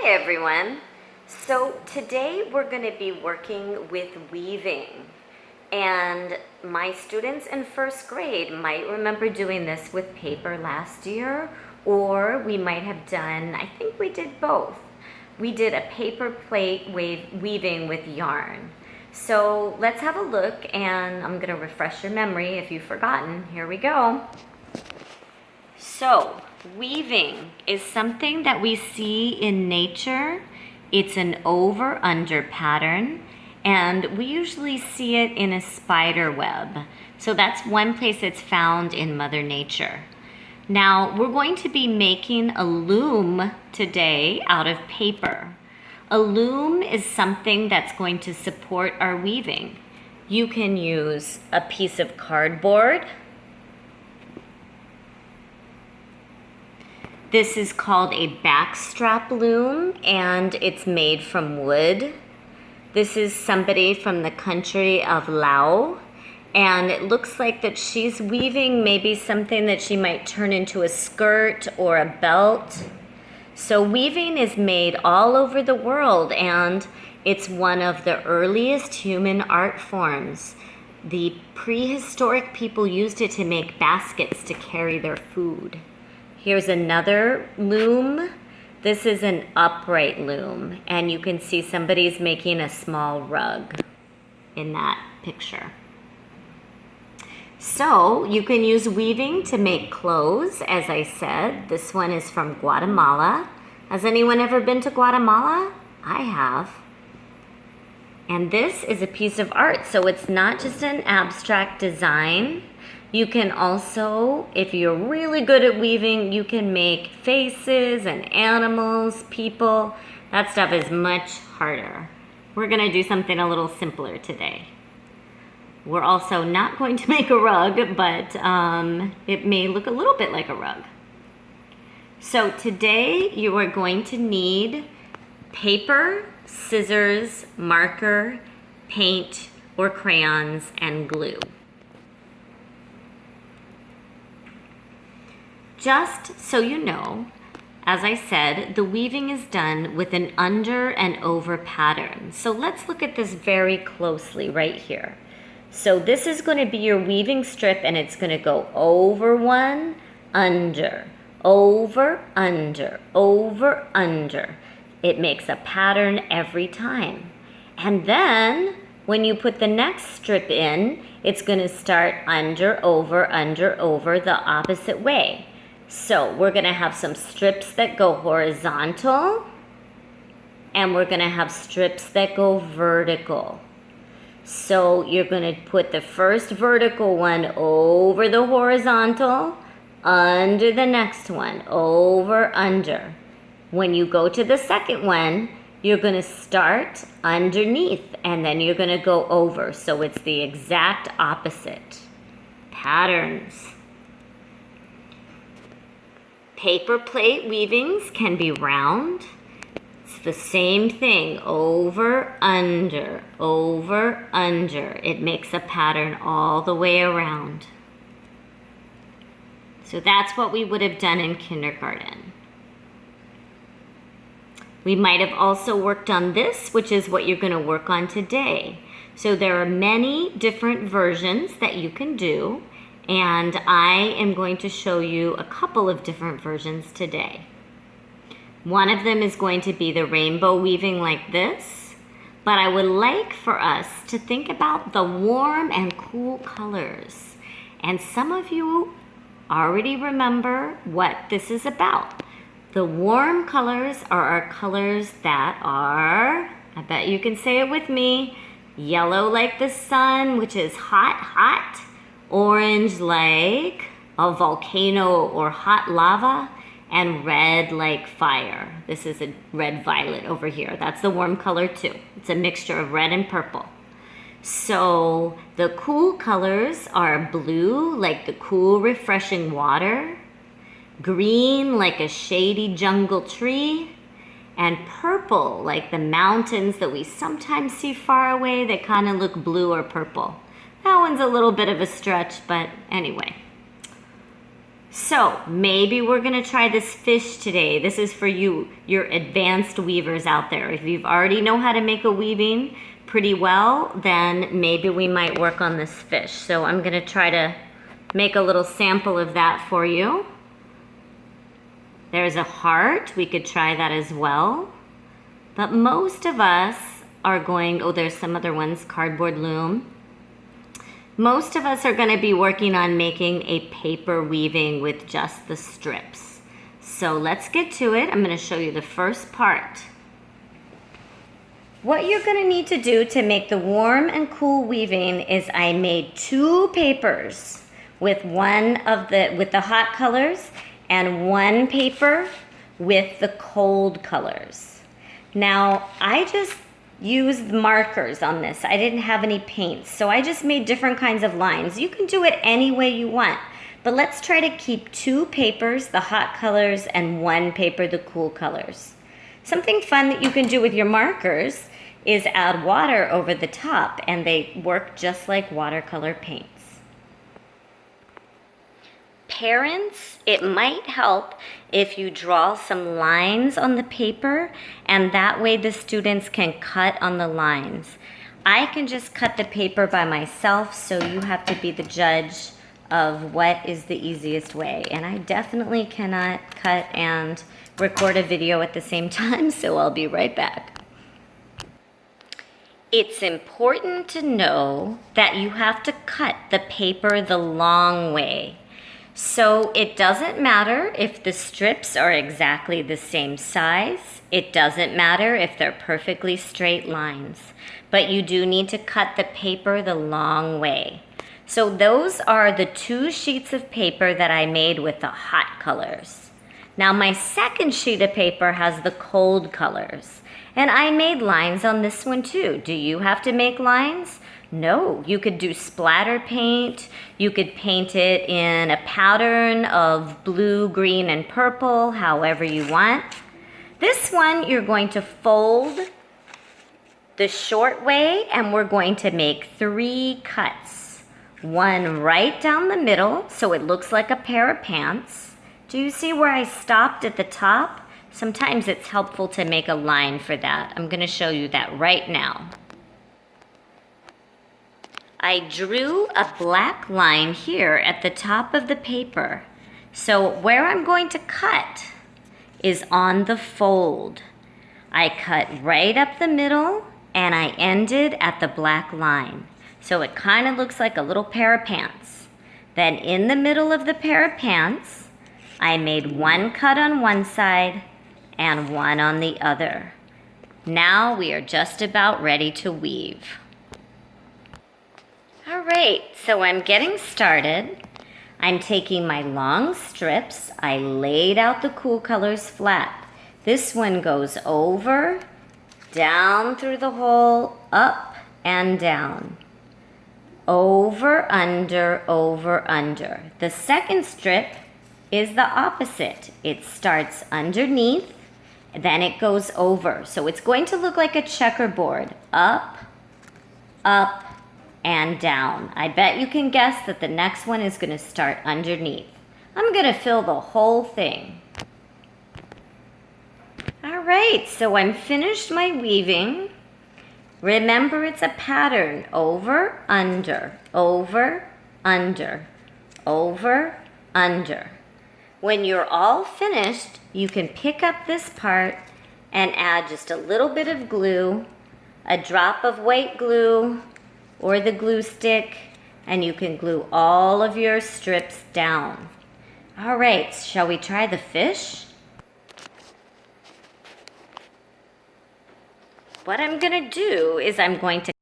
Hi everyone. So today we're going to be working with weaving, and my students in first grade might remember doing this with paper last year, or we might have done, I think we did both. We did a paper plate weaving with yarn. So let's have a look, and I'm going to refresh your memory if you've forgotten. Here we go. So weaving is something that we see in nature. It's an over-under pattern, and we usually see it in a spider web. So that's one place it's found in Mother Nature. Now we're going to be making a loom today out of paper. A loom is something that's going to support our weaving. You can use a piece of cardboard. This is called a backstrap loom, and it's made from wood. This is somebody from the country of Laos, and it looks like that she's weaving maybe something that she might turn into a skirt or a belt. So weaving is made all over the world, and it's one of the earliest human art forms. The prehistoric people used it to make baskets to carry their food. Here's another loom. This is an upright loom, and you can see somebody's making a small rug in that picture. So you can use weaving to make clothes, as I said. This one is from Guatemala. Has anyone ever been to Guatemala? I have. And this is a piece of art, so it's not just an abstract design. You can also, if you're really good at weaving, you can make faces and animals, people. That stuff is much harder. We're gonna do something a little simpler today. We're also not going to make a rug, but it may look a little bit like a rug. So today you are going to need paper, scissors, marker, paint or crayons, and glue. Just so you know, as I said, the weaving is done with an under and over pattern. So let's look at this very closely right here. So this is going to be your weaving strip, and it's going to go over one, under, over, under, over, under. It makes a pattern every time. And then when you put the next strip in, it's going to start under, over, the opposite way. So we're going to have some strips that go horizontal, and we're going to have strips that go vertical. So you're going to put the first vertical one over the horizontal, under the next one, over, under. When you go to the second one, you're going to start underneath, and then you're going to go over. So it's the exact opposite. Patterns. Paper plate weavings can be round. It's the same thing, over, under, over, under. It makes a pattern all the way around. So that's what we would have done in kindergarten. We might have also worked on this, which is what you're going to work on today. So there are many different versions that you can do, and I am going to show you a couple of different versions today. One of them is going to be the rainbow weaving like this, but I would like for us to think about the warm and cool colors. And some of you already remember what this is about. The warm colors are our colors that are, I bet you can say it with me, yellow like the sun, which is hot, hot. Orange like a volcano or hot lava, and red like fire. This is a red violet over here. That's the warm color too. It's a mixture of red and purple. So the cool colors are blue like the cool refreshing water, green like a shady jungle tree, and purple like the mountains that we sometimes see far away that kind of look blue or purple. That one's a little bit of a stretch, but anyway. So maybe we're gonna try this fish today. This is for you, your advanced weavers out there. If you've already know how to make a weaving pretty well, then maybe we might work on this fish. So I'm gonna try to make a little sample of that for you. There's a heart, we could try that as well. But most of us are going, oh, there's some other ones, cardboard loom. Most of us are going to be working on making a paper weaving with just the strips. So let's get to it. I'm going to show you the first part. What you're going to need to do to make the warm and cool weaving is I made 2 papers with with the hot colors and 1 paper with the cold colors. Now, I just used markers on this. I didn't have any paints, so I just made different kinds of lines. You can do it any way you want, but let's try to keep 2 papers, the hot colors, and 1 paper, the cool colors. Something fun that you can do with your markers is add water over the top, and they work just like watercolor paints. Parents, it might help if you draw some lines on the paper, and that way the students can cut on the lines. I can just cut the paper by myself, so you have to be the judge of what is the easiest way. And I definitely cannot cut and record a video at the same time, so I'll be right back. It's important to know that you have to cut the paper the long way. So it doesn't matter if the strips are exactly the same size. It doesn't matter if they're perfectly straight lines. But you do need to cut the paper the long way. So those are the 2 sheets of paper that I made with the hot colors. Now my second sheet of paper has the cold colors. And I made lines on this one too. Do you have to make lines? No, you could do splatter paint. You could paint it in a pattern of blue, green, and purple, however you want. This one, you're going to fold the short way, and we're going to make 3 cuts. 1 right down the middle, so it looks like a pair of pants. Do you see where I stopped at the top? Sometimes it's helpful to make a line for that. I'm going to show you that right now. I drew a black line here at the top of the paper. So where I'm going to cut is on the fold. I cut right up the middle and I ended at the black line. So it kind of looks like a little pair of pants. Then in the middle of the pair of pants, I made 1 cut on one side and 1 on the other. Now we are just about ready to weave. All right, so I'm getting started. I'm taking my long strips. I laid out the cool colors flat. This one goes over, down through the hole, up and down. Over, under, over, under. The second strip is the opposite. It starts underneath, then it goes over. So it's going to look like a checkerboard. Up, up, and down. I bet you can guess that the next one is going to start underneath. I'm going to fill the whole thing. All right, so I'm finished my weaving. Remember, it's a pattern. Over, under, over, under, over, under. When you're all finished, you can pick up this part and add just a little bit of glue, a drop of white glue, or the glue stick, and you can glue all of your strips down. All right, shall we try the fish? What I'm gonna do is I'm going to